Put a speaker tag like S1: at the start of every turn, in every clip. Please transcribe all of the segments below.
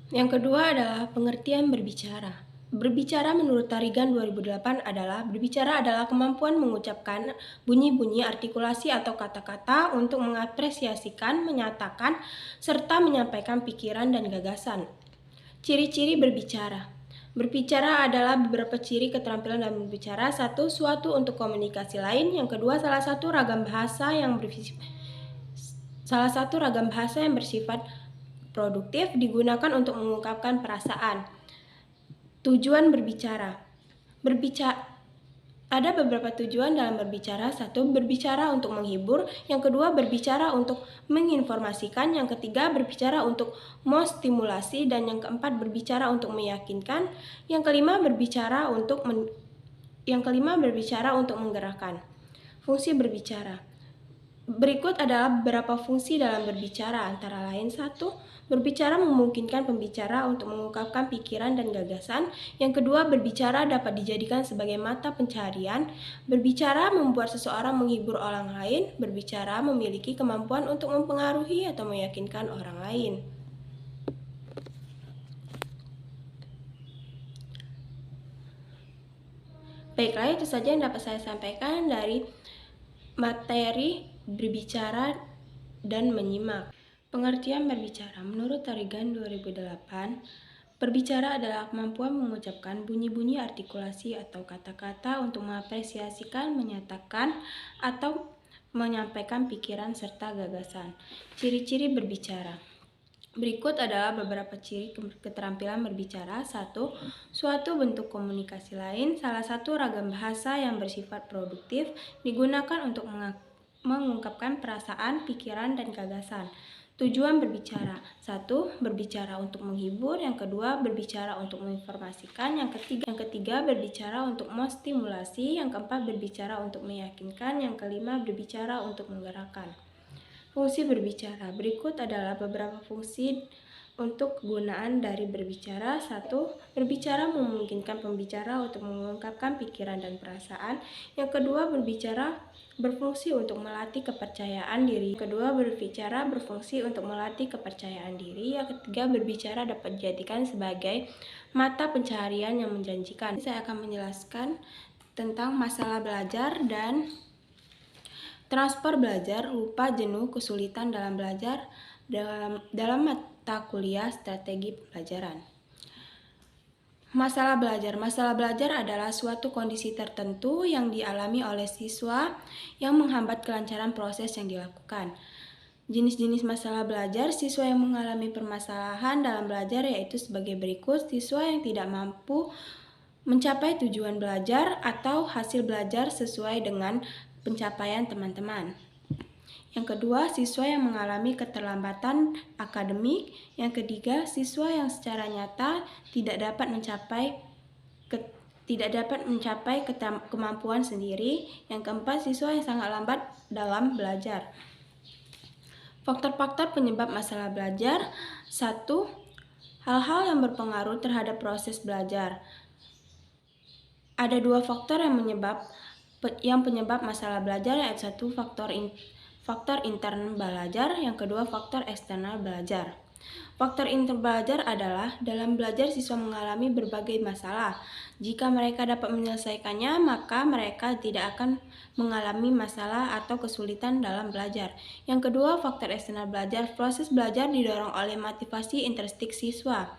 S1: Yang kedua adalah pengertian berbicara. Berbicara menurut Tarigan 2008 adalah kemampuan mengucapkan bunyi-bunyi artikulasi atau kata-kata untuk mengapresiasikan, menyatakan, serta menyampaikan pikiran dan gagasan. Ciri-ciri berbicara. Berbicara adalah beberapa ciri keterampilan dalam berbicara. Satu, suatu untuk komunikasi lain. Yang kedua, salah satu ragam bahasa yang bersifat produktif digunakan untuk mengungkapkan perasaan. Tujuan berbicara. Ada beberapa tujuan dalam berbicara. Satu, berbicara untuk menghibur. Yang kedua, berbicara untuk menginformasikan. Yang ketiga, berbicara untuk menstimulasi. Dan yang keempat, berbicara untuk meyakinkan. Yang kelima, berbicara untuk menggerakkan. Fungsi berbicara. Berikut adalah beberapa fungsi dalam berbicara, antara lain: 1. Berbicara memungkinkan pembicara untuk mengungkapkan pikiran dan gagasan. Yang kedua, berbicara dapat dijadikan sebagai mata pencaharian. Berbicara membuat seseorang menghibur orang lain. Berbicara memiliki kemampuan untuk mempengaruhi atau meyakinkan orang lain. Baiklah, itu saja yang dapat saya sampaikan dari materi berbicara dan menyimak. Pengertian berbicara. Menurut Tarigan 2008, berbicara adalah kemampuan mengucapkan bunyi-bunyi artikulasi atau kata-kata untuk mengapresiasikan, menyatakan, atau menyampaikan pikiran serta gagasan. Ciri-ciri berbicara. Berikut adalah beberapa ciri keterampilan berbicara. 1. Suatu bentuk komunikasi lain. Salah satu ragam bahasa yang bersifat produktif digunakan untuk mengungkapkan perasaan, pikiran, dan gagasan. Tujuan berbicara. 1. Berbicara untuk menghibur. Yang kedua, berbicara untuk menginformasikan. Yang ketiga, berbicara untuk menstimulasi. Yang keempat, berbicara untuk meyakinkan. Yang kelima, berbicara untuk menggerakkan. Fungsi berbicara. Berikut adalah beberapa fungsi untuk kegunaan dari berbicara. 1. Berbicara memungkinkan pembicara untuk mengungkapkan pikiran dan perasaan. Yang kedua, berbicara berfungsi untuk melatih kepercayaan diri. Kedua, berbicara berfungsi untuk melatih kepercayaan diri. Yang ketiga, berbicara dapat dijadikan sebagai mata pencaharian yang menjanjikan. Saya akan menjelaskan tentang masalah belajar dan transfer belajar, lupa, jenuh, kesulitan dalam belajar dalam mata kuliah strategi pembelajaran. Masalah belajar. Masalah belajar adalah suatu kondisi tertentu yang dialami oleh siswa yang menghambat kelancaran proses yang dilakukan. Jenis-jenis masalah belajar. Siswa yang mengalami permasalahan dalam belajar yaitu sebagai berikut: siswa yang tidak mampu mencapai tujuan belajar atau hasil belajar sesuai dengan pencapaian teman-teman. Yang kedua, siswa yang mengalami keterlambatan akademik. Yang ketiga, siswa yang secara nyata tidak dapat mencapai kemampuan sendiri. Yang keempat, siswa yang sangat lambat dalam belajar. Faktor-faktor penyebab masalah belajar. 1. Hal-hal yang berpengaruh terhadap proses belajar. Ada dua faktor yang penyebab masalah belajar, yaitu 1. Faktor internal belajar, yang kedua faktor eksternal belajar. Faktor internal belajar adalah dalam belajar siswa mengalami berbagai masalah. Jika mereka dapat menyelesaikannya, maka mereka tidak akan mengalami masalah atau kesulitan dalam belajar. Yang kedua, faktor eksternal belajar. Proses belajar didorong oleh motivasi intrinsik siswa.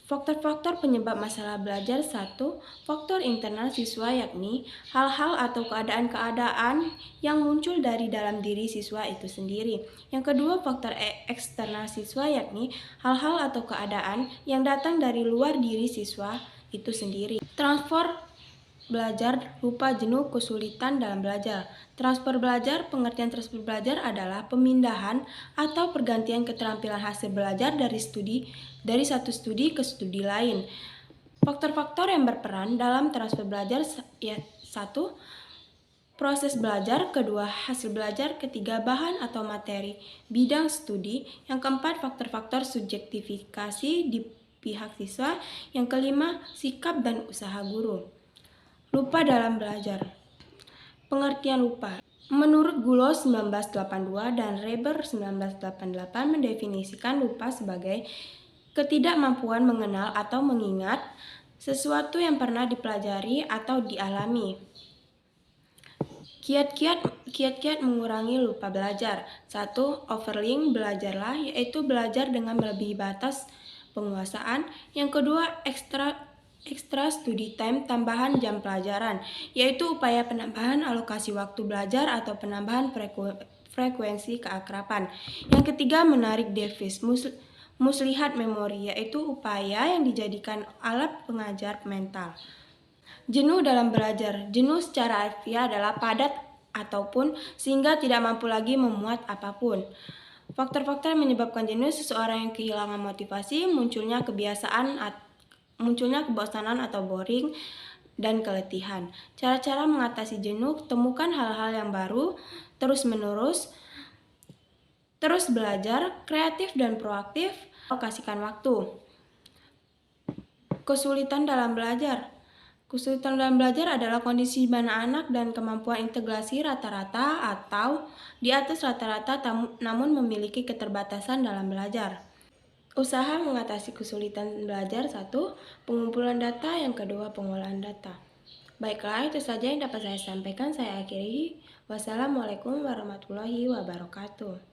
S1: Faktor-faktor penyebab masalah belajar. 1. Faktor internal siswa, yakni hal-hal atau keadaan-keadaan yang muncul dari dalam diri siswa itu sendiri. Yang kedua, faktor eksternal siswa, yakni hal-hal atau keadaan yang datang dari luar diri siswa itu sendiri. Transfer belajar, lupa, jenuh, kesulitan dalam belajar. Transfer belajar. Pengertian transfer belajar adalah pemindahan atau pergantian keterampilan hasil belajar dari satu studi ke studi lain. Faktor-faktor yang berperan dalam transfer belajar, 1. Proses belajar. Kedua, hasil belajar. Ketiga, bahan atau materi bidang studi. Yang keempat, faktor-faktor subjektifikasi di pihak siswa. Yang kelima, sikap dan usaha guru. Lupa dalam belajar. Pengertian lupa. Menurut Gulos 1982 dan Reber 1988 mendefinisikan lupa sebagai ketidakmampuan mengenal atau mengingat sesuatu yang pernah dipelajari atau dialami. Kiat-kiat mengurangi lupa belajar. 1. Overlink belajarlah, yaitu belajar dengan melebihi batas penguasaan. Yang kedua, extra study time, tambahan jam pelajaran, yaitu upaya penambahan alokasi waktu belajar atau penambahan frekuensi keakraban. Yang ketiga, menarik device muslihat memori, yaitu upaya yang dijadikan alat pengajar mental. Jenuh dalam belajar. Jenuh secara harfiah adalah padat ataupun sehingga tidak mampu lagi memuat apapun. Faktor-faktor yang menyebabkan jenuh: seseorang yang kehilangan motivasi, munculnya kebosanan atau boring, dan keletihan. Cara-cara mengatasi jenuh: temukan hal-hal yang baru, terus-menerus, terus belajar, kreatif dan proaktif, alokasikan waktu. Kesulitan dalam belajar. Kesulitan dalam belajar adalah kondisi di mana anak dan kemampuan integrasi rata-rata atau di atas rata-rata namun memiliki keterbatasan dalam belajar. Usaha mengatasi kesulitan belajar: 1. Pengumpulan data. Yang kedua, pengolahan data. Baiklah, itu saja yang dapat saya sampaikan. Saya akhiri. Wassalamualaikum warahmatullahi wabarakatuh.